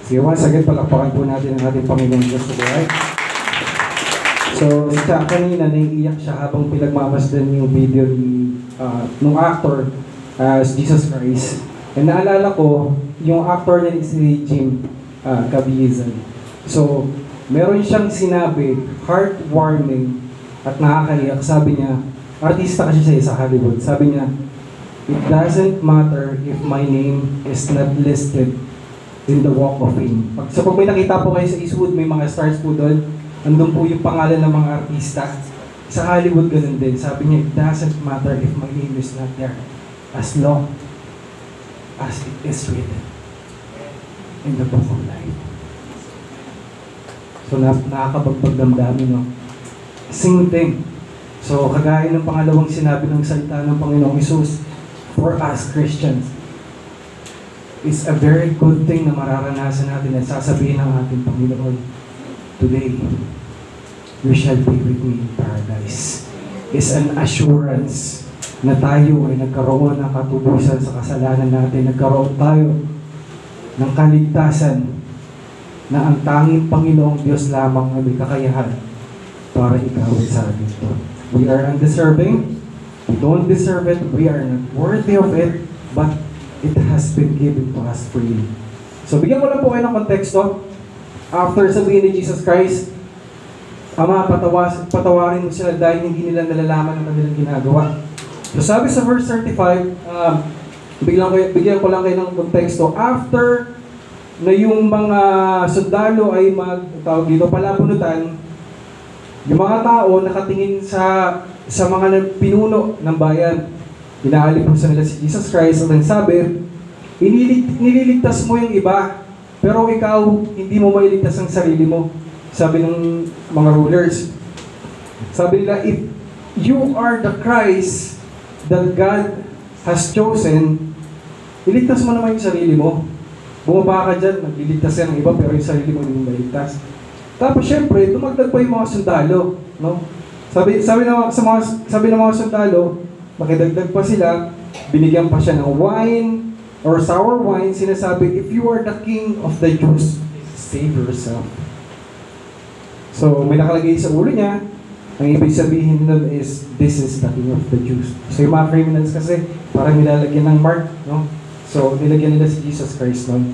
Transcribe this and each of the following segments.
Sige, once again, palakpakan po natin ang ating Panginoon Diyos sa buhay. So, siya kanina, naiiyak siya habang pinagmamasdan yung video nung actor as Jesus Christ. And naalala ko, yung actor niya si Jim Caviezel. So, meron siyang sinabi, heartwarming at nakakaiyak. Sabi niya, artista kasi siya sa Hollywood. Sabi niya, "It doesn't matter if my name is not listed in the Walk of Fame." So pag may nakita po kayo sa Eastwood, may mga stars po doon, andun po yung pangalan ng mga artista. Sa Hollywood, ganun din. Sabi niya, "It doesn't matter if my name is not there, as long as it is written in the Book of Life." So nakakabagbag damdamin, no? Same thing. So kagaya ng pangalawang sinabi ng salita ng Panginoong Hesus, for us Christians, it's a very good thing na mararanasan natin at sasabihin ng ating Panginoon, "Today, you shall be with me in paradise." It's an assurance na tayo ay nagkaroon ng katubusan sa kasalanan natin. Nagkaroon tayo ng kaligtasan na ang tanging Panginoong Diyos lamang ay may kakayahan para ikawin sa atin ito. We are undeserving. We don't deserve it. We are not worthy of it. But it has been given to us freely. So, bigyan ko lang po kayo ng konteksto. After sabihin ni Jesus Christ, "Ama, patawarin mo sila dahil hindi nila nalalaman ang kanilang ginagawa." So, sabi sa verse 35, bigyan ko lang kayo ng konteksto. After na yung mga sundalo ay palapunutan, yung mga tao nakatingin sa mga pinuno ng bayan. Inaalipusan nila si Jesus Christ at sabi, "Nililigtas mo yung iba, pero ikaw hindi mo mailigtas ang sarili mo." Sabi ng mga rulers. Sabi nila, "If you are the Christ that God has chosen, iligtas mo naman yung sarili mo. Bumaba ka dyan, nagliligtas yan ng iba, pero yung sarili mo hindi mo mailigtas." Tapos syempre, tumagdag pa yung mga sundalo, no? Sabi ng mga sundalo, makidagdag pa sila, binigyan pa siya ng wine or sour wine, sinasabi, "If you are the king of the Jews, save yourself." So, may nakalagay sa ulo niya, ang ibig sabihin nun is, "This is the king of the Jews." So, yung mga criminals kasi, parang nilalagyan ng mark, no? So, nilagyan nila si Jesus Christ nun.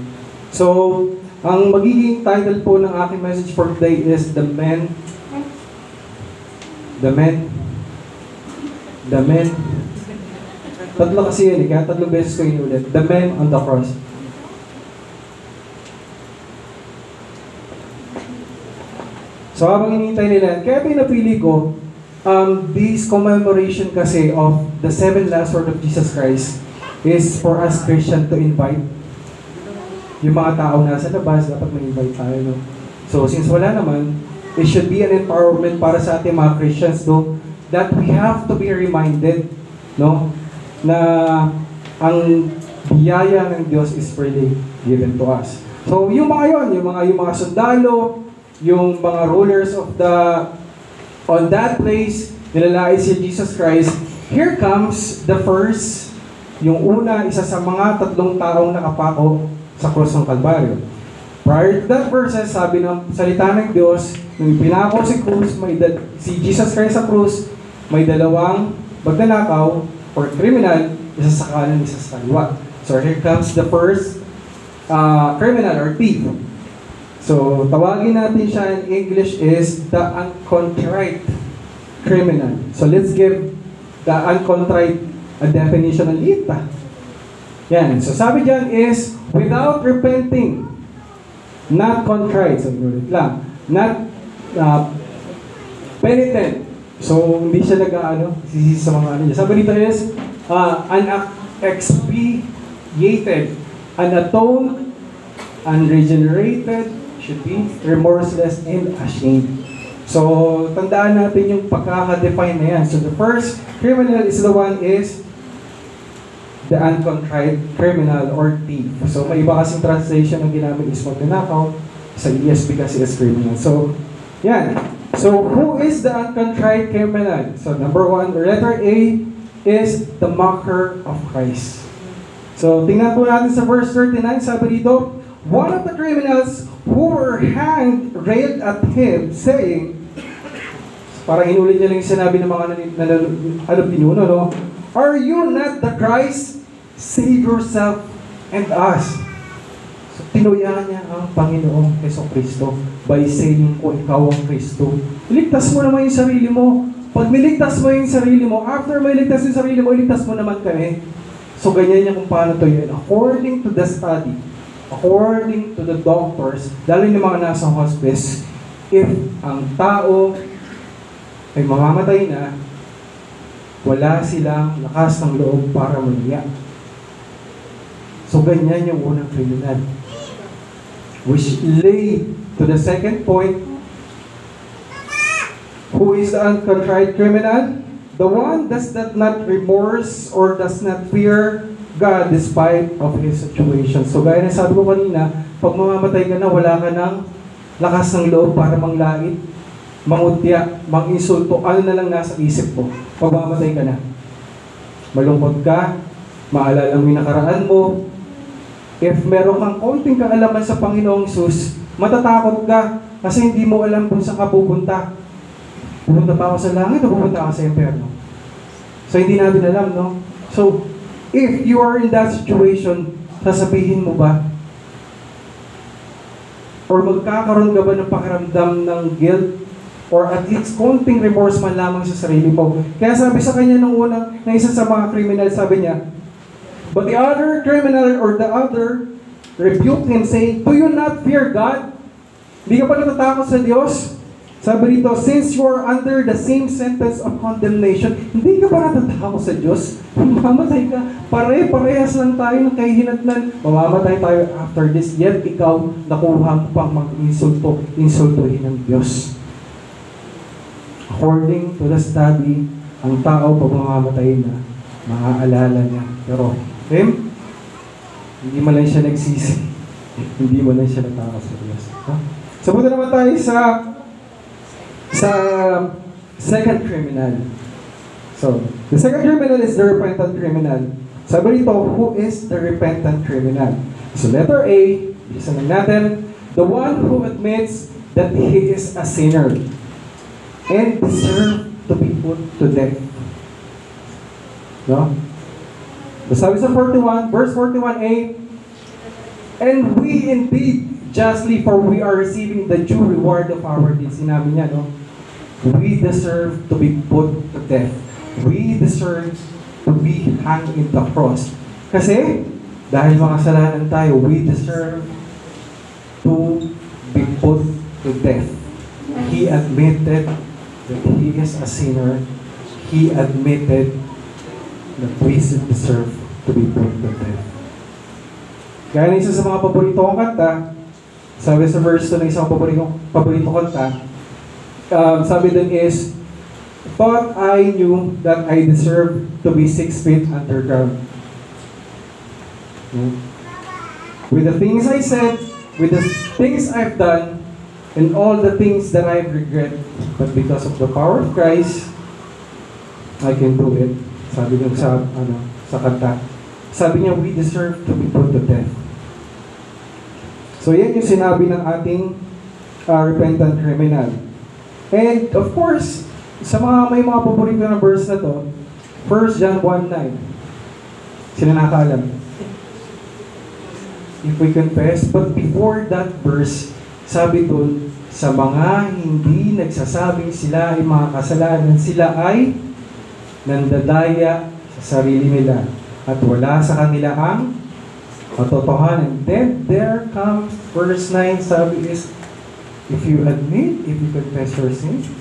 So, ang magiging title po ng aking message for today is The Men. Tatlo kasi yun, kaya tatlong beses ko inulit. The Men on the Cross. So habang hinihintay nila, kaya pinapili ko, this commemoration kasi of the 7 last words of Jesus Christ is for us Christian to invite. Yung mga taong nasa labas, dapat may-invite tayo, no? So since wala naman, it should be an empowerment para sa ating mga Christians, no? That we have to be reminded, no? Na ang biyaya ng Diyos is freely given to us. So yung mga yon, yung mga sundalo, yung mga rulers on that place, nilalait si Jesus Christ. Here comes the first, yung una, isa sa mga 3 taong nakapako sa krus ng Kalbaryo. Prior to that verses, sabi ng salita ng Diyos, nung pinako si Jesus Christ sa krus, may 2 magnanakaw or criminal, isa sa kanan, isa sa kaliwa. So here comes the first criminal or thief. So tawagin natin siya in English is the uncontrite criminal. So let's give the uncontrite a definition ng lita. Yan. So sabi diyan is without repenting, not contrite. So ulit lang. Not penitent. So hindi siya sisi sa mga ano niya. Sabi dito is unexpiated, unatoned, unregenerated, should be remorseless and ashamed. So tandaan natin yung pagkaka-define na yan. So the first criminal is the one is the uncontrite criminal or thief. So may iba kasing translation ng ginamit is magnanakaw. Sa ESV kasi is criminal. So yan. So who is the uncontrite criminal? So number 1, letter A is the mocker of Christ. So tingnan po natin sa verse 39, sabi dito, one of the criminals who were hanged railed at him, saying, parang inulit niya lang yung sinabi ng mga pinuno, no? Are you not the Christ? Save yourself and us. So, tinuyan niya ang Panginoong Jesucristo by saying, kung ikaw ang Kristo, iligtas mo naman yung sarili mo. Pag niligtas mo yung sarili mo, after may ligtas yung sarili mo, iligtas mo naman kami. So, ganyan niya kung paano to yun. According to the study, according to the doctors, lalo yung mga nasa hospice, if ang tao ay mamamatay na, wala silang lakas ng loob para maniya. So, ganyan yung unang kriminal. Which lay to the second point, who is the uncontrite criminal? The one does not remorse or does not fear God despite of his situation. So, gaya na sabi ko kanina, pag mamamatay ka na, wala ka ng lakas ng loob para manglait, mangutya, manginsulto, ano na lang nasa isip mo pag mamamatay ka na. Malungkot ka, maalala mo yung nakaraan mo. If meron kang konting kaalaman sa Panginoong Sus, matatakot ka kasi hindi mo alam kung saan ka pupunta. Pupunta pa ako sa langit o pupunta ako sa impyerno? So, hindi natin alam, no? So, if you are in that situation, sasabihin mo ba? Or magkakaroon ka ba ng pakiramdam ng guilt? Or at least konting remorse man lamang sa sarili mo? Kaya sabi sa kanya nung unang, na isa sa mga criminal, sabi niya, but the other criminal or the other rebuked him saying, do you not fear God? Hindi ka pa natatakot sa Diyos? Sabi dito, since you are under the same sentence of condemnation, hindi ka pa natatakot sa Diyos? Mamamatay ka. Pare-parehas lang tayo ng kahihinatnan. Mamamatay tayo after this. Yet ikaw, nakuha pang mag-insultuhin ng Diyos. According to the study, ang tao pag mamamatay na, maaalala niya. Pero, hindi man lang siya nagsisi. Hindi man lang siya natakot sa Diyos. So, punta naman tayo sa second criminal. So, the second criminal is the repentant criminal. Sabi rito, who is the repentant criminal? So, letter A, isa lang natin, the one who admits that he is a sinner and deserve to be put to death. No? Sabi sa 41, verse 41a, and we indeed justly, for we are receiving the due reward of our deeds. Sinabi niya, no? We deserve to be put to death. We deserve to be hanged in the cross. Kasi, dahil makasalanan tayo, we deserve to be put to death. He admitted that he is a sinner. He admitted that we deserve to be put to death. Kaya na isa sa mga paborito kong kanta, sabi sa verse 2 ng isang paborito kanta, sabi dun is, thought I knew that I deserve to be 6 feet underground. With the things I said, with the things I've done, and all the things that I regret, but because of the power of Christ, I can do it. Sabi dun sa kanta. Sabi niya, we deserve to be put to death. So yan yung sinabi ng ating repentant criminal. And of course, sa may mga paborito na verse na to, 1 John 1:9. Sino nakakaalam? If we confess, but before that verse, sabi dun, sa mga hindi nagsasabing sila ay mga kasalanan, sila ay nandadaya sa sarili nila at wala sa kanila ang katotohanan. Then there comes verse 9, sabi is, if you admit, if you confess your sins,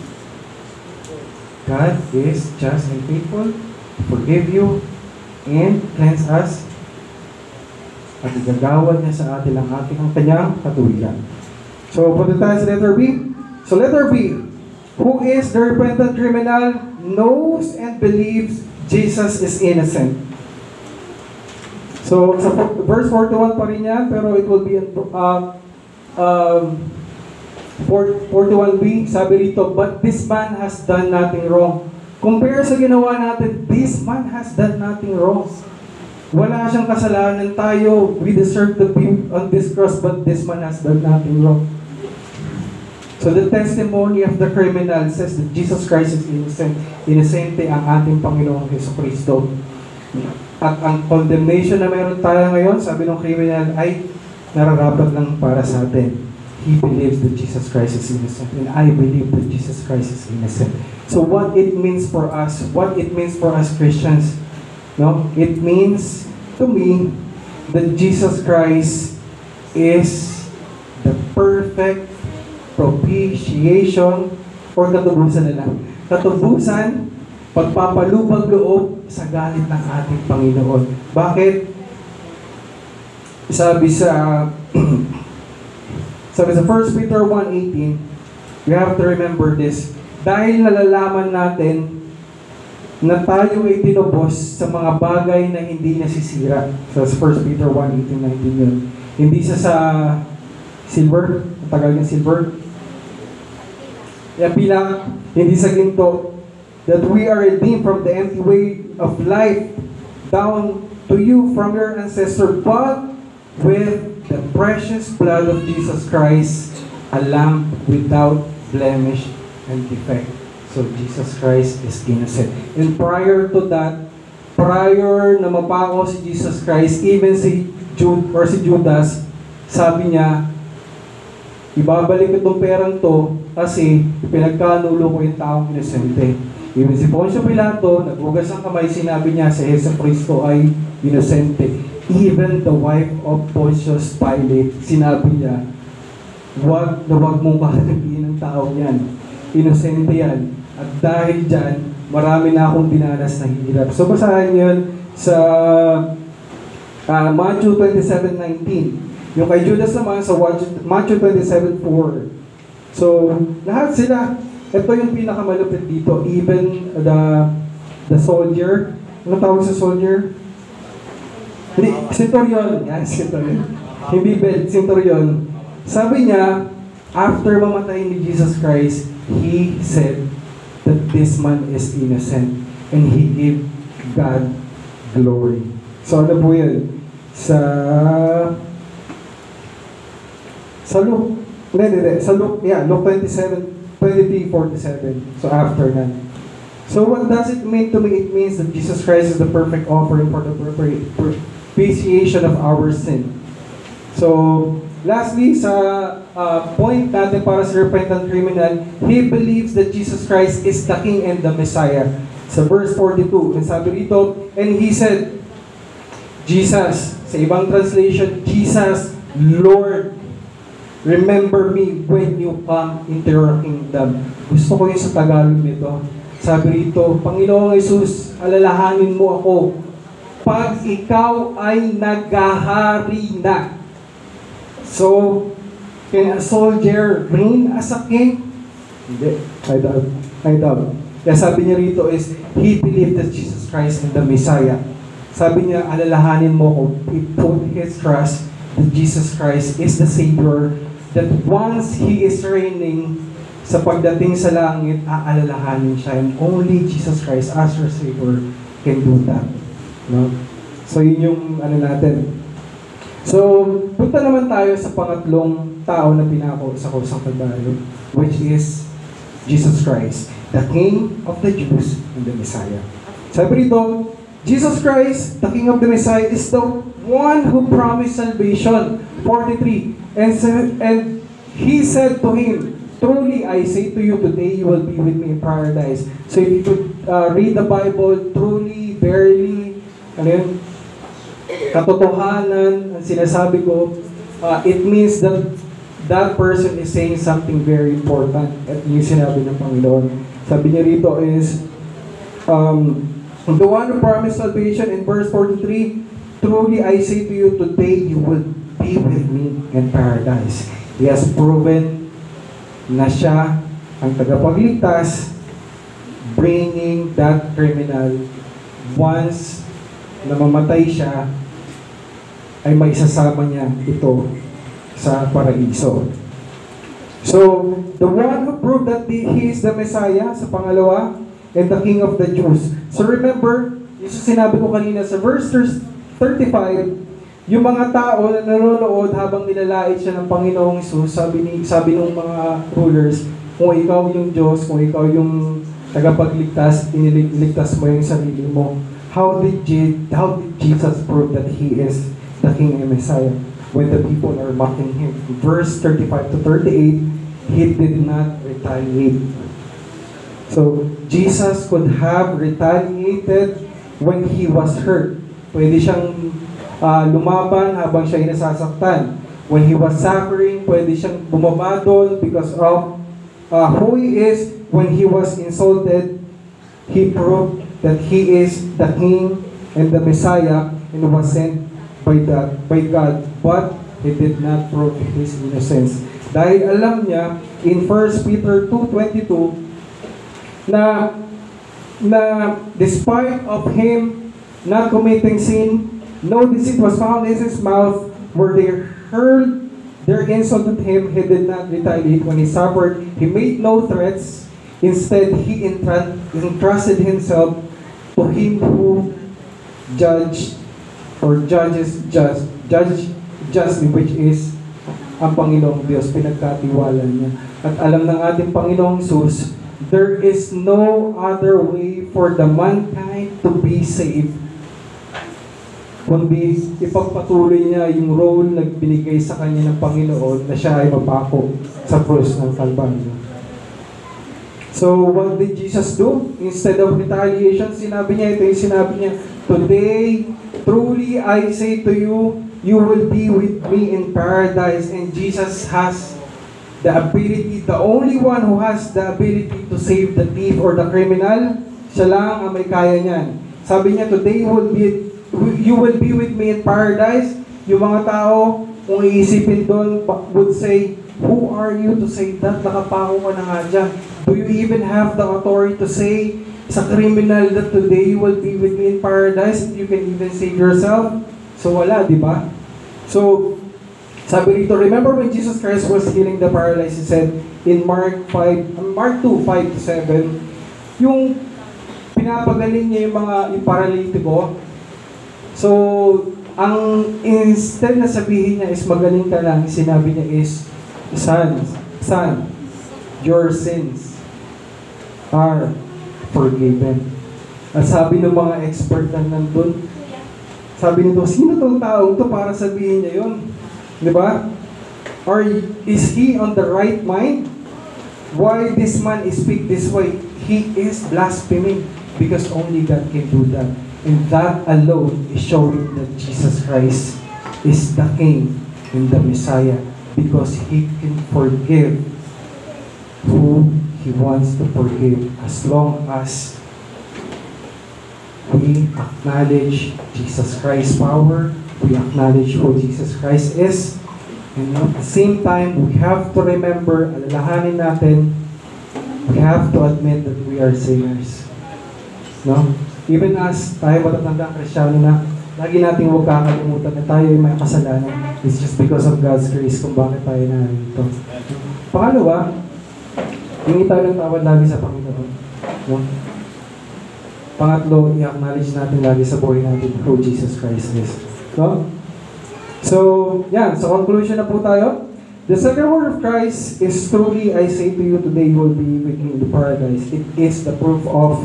God is just and faithful to forgive you and cleanse us, at igagawad niya sa atin ang kanyang katuwigan. So, punta tayo sa letter B. So, letter B, who is the repentant criminal, knows and believes Jesus is innocent. So, sa verse 41 pa rin yan, pero it will be 41b, sabi rito, but this man has done nothing wrong. Compare sa ginawa natin, this man has done nothing wrong. Wala siyang kasalanan tayo. We deserve to be on this cross, but this man has done nothing wrong. So the testimony of the criminal says that Jesus Christ is innocent. Inosente ang ating Panginoong Jesucristo. At ang condemnation na meron tayo ngayon, sabi ng criminal, ay nararapat lang para sa atin. He believes that Jesus Christ is innocent, and I believe that Jesus Christ is innocent. So what it means for us Christians, no? It means to me that Jesus Christ is the perfect propitiation, or katubusan na lang. Katubusan, pagpapalubag loob sa galit ng ating Panginoon. Bakit? Sabi sa 1 Peter 1:18, we have to remember this. Dahil nalalaman natin na tayo ay tinubos sa mga bagay na hindi nasisira. So, 1 Peter 1:18-19 yun. Hindi sa silver, matagal ng silver. Yan bilang, hindi sa ginto, that we are redeemed from the empty way of life down to you from your ancestor, but with the precious blood of Jesus Christ, a lamb without blemish and defect. So Jesus Christ is innocent. And prior to that, prior na mapako si Jesus Christ, even si Judas, sabi niya, ibabalik ko itong perang to kasi pinagkanulo ko yung taong inosente. Even si Poncio Pilato, naghugas ang kamay, sinabi niya si Jesucristo ay inosente. Even the wife of Pontius Pilate, sinabi niya, wag mong kakatagiin ng tao yan. Inosente yan. At dahil dyan, marami na akong dinanas na hirap. So basahin yun sa Matthew 27:19. Yung kay Judas naman sa Matthew 27:4. So, lahat sila, ito yung pinakamalupit dito. Even the soldier, ano tawag sa soldier? Hindi, centurion. Yan, centurion. Hindi bed, centurion. Sabi niya, after mamatay ni Jesus Christ, he said that this man is innocent and he gave God glory. So, ano po yun? Sa Luke, Luke 27:23-47. So after that. So what does it mean to me? It means that Jesus Christ is the perfect offering for the propitiation of our sin. So lastly, sa point natin para sa repentant criminal, he believes that Jesus Christ is the King and the Messiah. Sa verse 42, and sabi dito, and he said, Jesus, sa ibang translation, Jesus, Lord, remember me when you come into your kingdom. Gusto ko yung sa Tagalog nito. Sabi rito, Panginoong Jesus, alalahanin mo ako pag ikaw ay naghahari na. So, can a soldier reign as a king? Hindi. I doubt. Kaya sabi niya rito is, he believed that Jesus Christ is the Messiah. Sabi niya, alalahanin mo ko, he put his trust that Jesus Christ is the Savior, that once He is reigning, sa pagdating sa langit, aalalahanin siya. And only Jesus Christ as our Savior can do that. No? So, yun yung natin. So, punta naman tayo sa pangatlong tao na pinako sa Krusang Kalbaryo, which is Jesus Christ, the King of the Jews and the Messiah. Sabi rito, Jesus Christ, the King of the Messiah, is the one who promised salvation. 43. And he said to him, truly I say to you, today you will be with me in paradise. So if you could read the Bible, truly, verily, ano yun? Katotohanan, ang sinasabi ko, it means that that person is saying something very important. At yung sinabi ng Panginoon. Sabi niya rito is, the one who promised salvation in verse 43, truly I say to you, today you will be with me in paradise. He has proven na siya ang tagapagligtas, bringing that criminal, once na mamatay siya, ay maisasama niya ito sa paraiso. So, the one who proved that he is the Messiah, sa pangalawa, and the King of the Jews. So remember, yung sinabi ko kanina sa verse 35, yung mga tao na nanonood habang nilalait siya ng Panginoong Hesus, sabi ng mga rulers, kung ikaw yung Diyos, kung ikaw yung tagapagligtas, iniligtas mo yung sarili mo. How did Jesus prove that He is the King and Messiah when the people are mocking Him? Verse 35 to 38, He did not retaliate. So, Jesus could have retaliated when He was hurt. Pwede siyang lumaban habang siya ay nasasaktan. When He was suffering, pwede siyang bumaba doon because of who He is. When He was insulted, He proved that He is the King and the Messiah and was sent by God. But He did not prove His innocence. Dahil alam niya, in 1 Peter 2:22, na despite of Him not committing sin, no deceit was found in His mouth. Where they hurled their insult at Him, He did not retaliate. When He suffered, He made no threats. Instead, He entrusted Himself to Him who judges justly, which is ang Panginoong Diyos. Pinagkatiwala niya. At alam ng ating Panginoong Hesus, there is no other way for the mankind to be saved kundi ipagpatuloy niya yung role na binigay sa kanya ng Panginoon na siya ay mapako sa cross ng Kalbaryo. So, what did Jesus do? Instead of retaliation, sinabi niya, ito yung sinabi niya, today, truly I say to you, you will be with me in paradise. And Jesus has the ability, the only one who has the ability to save the thief or the criminal, siya lang ang may kaya niyan. Sabi niya, today you will be with me in paradise. Yung mga tao, kung iisipin doon, would say, who are you to say that? Nakapako ka na nga dyan. Do you even have the authority to say sa criminal that today you will be with me in paradise? You can even save yourself? So wala, di ba? So, sabi rito, remember when Jesus Christ was healing the paralyzed, He said in Mark 2:5-7, yung pinapagaling niya yung paralytiko. So, ang instead na sabihin niya is magaling ka lang, sinabi niya is, Son, your sins are forgiven. At sabi ng mga expert na nandun, sabi nito, sino tong tao to para sabihin niya yun? Di ba? Or is he on the right mind? Why this man speak this way? He is blaspheming because only God can do that. And that alone is showing that Jesus Christ is the King and the Messiah because He can forgive who He wants to forgive as long as we acknowledge Jesus Christ's power, we acknowledge who Jesus Christ is, and at the same time, we have to remember, alalahanin natin, we have to admit that we are sinners. No? Even as tayo matatandang Kristyano na, lagi nating huwag kakalimutan na tayo ay may kasalanan. It's just because of God's grace kung bakit tayo narito. Pangalawa, hingi tayo ng tawad lagi sa Panginoon. No? Pangatlo, i-acknowledge natin lagi sa buhay natin who Jesus Christ is. No? So, yan. So, conclusion na po tayo. The second word of Christ is truly, I say to you, today you will be with me in the paradise. It is the proof of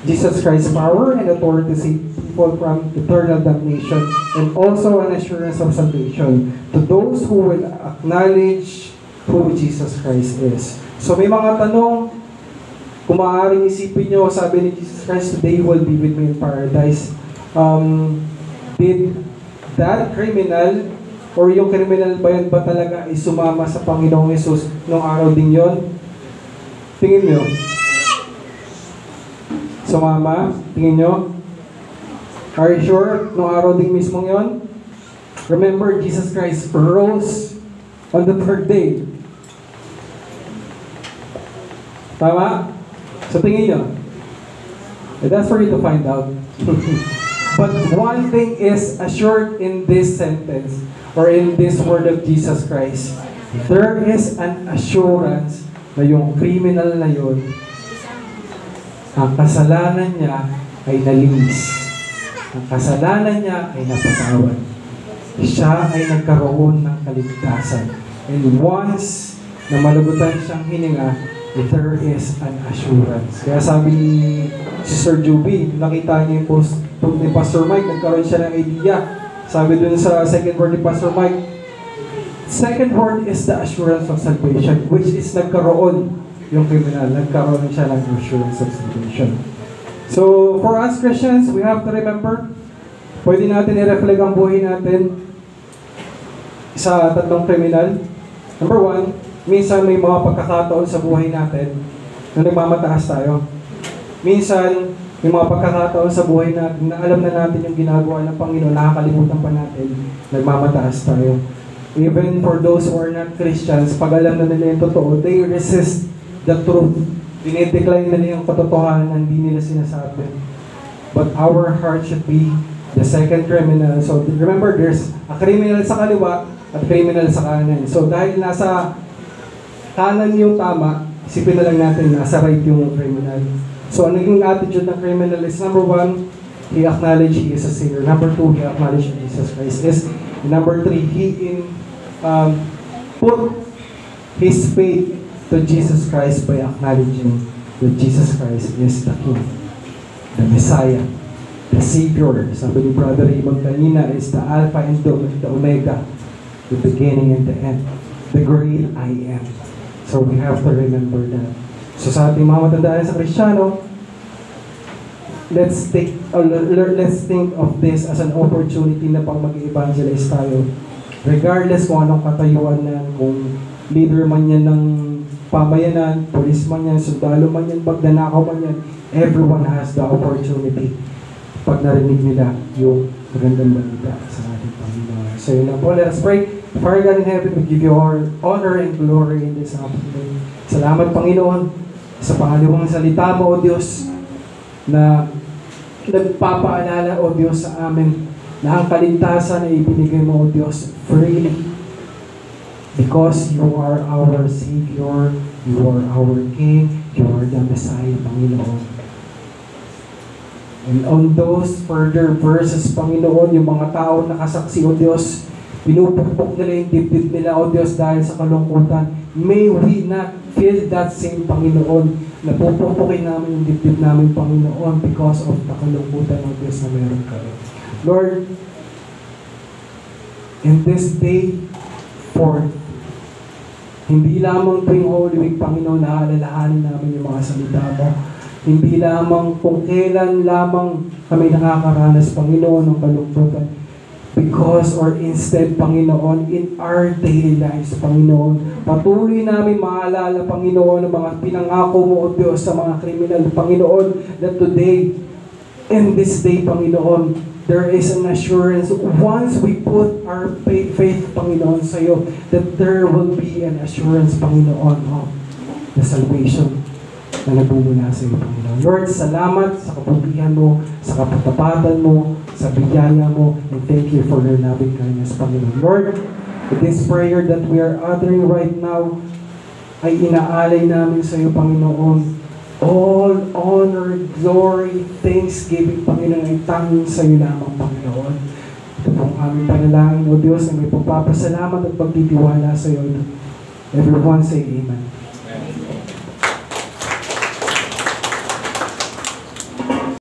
Jesus Christ's power and authority to save people from eternal damnation and also an assurance of salvation to those who will acknowledge who Jesus Christ is. So may mga tanong, kung maaaring isipin nyo, sabi ni Jesus Christ, today you will be with me in paradise. Did that criminal or yung criminal ba yan ba talaga ay sumama sa Panginoong Hesus nung araw din yon? Tingin nyo? Sumama? Tingin nyo? Are you sure? Nung araw din mismong yon? Remember, Jesus Christ rose on the third day. Tama? So tingin nyo. That's for you to find out. But one thing is assured in this sentence or in this word of Jesus Christ. There is an assurance na yung criminal na yun, ang kasalanan niya ay nalinis. ang kasalanan niya ay napatawad. Siya ay nagkaroon ng kaligtasan. And once na malagutan siyang hininga, there is an assurance. Kaya sabi ni Sister Juby, nakita niya yung post ni Pastor Mike, nagkaroon siya ng idea. Sabi dun sa second word ni Pastor Mike, second word is the assurance of salvation, which is nagkaroon yung criminal, nagkaroon siya ng assurance of salvation. So, for us Christians, we have to remember, pwede natin i-reflect ang buhay natin sa tatlong kriminal. Number one, minsan may mga pagkakataon sa buhay natin na nagmamataas tayo. Minsan, may mga pagkakataon sa buhay natin na alam na natin yung ginagawa ng Panginoon, nakakalimutan pa natin, nagmamataas tayo. Even for those who are not Christians, pag alam na nila yung totoo, they resist the truth. Dinidecline nila yung katotohanan, hindi nila sinasabi. But our heart should be the second criminal. So remember, there's a criminal sa kaliwa at criminal sa kanan. So dahil nasa kanan yung tama, isipin na lang natin nasa right yung criminal. So ang naging attitude ng criminal is, number one, he acknowledged he is a sinner. Number two, he acknowledged Jesus Christ is. And number three, he put his faith to Jesus Christ by acknowledging that Jesus Christ is the King, the Messiah, the Savior. Sabi ni Brother Raymond kanina, is the Alpha and the Omega, the beginning and the end, the great I am. So we have to remember that. So sa ating mga matandaan sa Kristiyano, let's think of this as an opportunity na pang mag-evangelize tayo. Regardless kung anong katayuan na, kung leader man yan ng pamayanan, polis man yan, sundalo man yan, magnanakaw man yan, everyone has the opportunity pag narinig nila yung magandang balita sa ating Panginoon. So yun lang po, let us pray. Father God in heaven, we give you our honor and glory in this afternoon. Salamat Panginoon sa pangalawang salita mo, O Diyos, na nagpapaalala, O Diyos, sa amin na ang kaligtasan na ibinigay mo, O Diyos, freely. Because you are our Savior, you are our King, you are the Messiah, Panginoon. And on those further verses, Panginoon, yung mga tao nakasaksi, O Diyos, pinupukpok nila yung dibdib nila, O Diyos, dahil sa kalungkutan. May we not feel that same, Panginoon, na pupukpukin namin yung dibdib namin, Panginoon, because of the kalungkutan, O Diyos, na meron kami. Lord, in this day, hindi lamang tuwing Holy Week, Panginoon, naaalalahanin namin yung mga salita mo. Hindi lamang kung kailan lamang kami nakakaranas, Panginoon, ng kalungkutan. Because or instead, Panginoon, in our daily lives, Panginoon, patuloy namin maalala, Panginoon, ang mga pinangako mo, O Diyos, sa mga kriminal, Panginoon, that today, in this day, Panginoon, there is an assurance once we put our faith, Panginoon, sa iyo, that there will be an assurance, Panginoon, of the salvation na nagbumula sa iyo, Panginoon. Lord, salamat sa kabutihan mo, sa kapatapatan mo, sa biyaya mo, and thank you for your loving kindness, Panginoon. Lord, with this prayer that we are uttering right now, ay inaalay namin sa iyo, Panginoon, all honor, glory, thanksgiving, Panginoon, ay tanging sa iyo lamang, Panginoon. Ito pong aming panalangin, O Diyos, na may pagpapasalamat at pagtitiwala sa iyo. Everyone say Amen.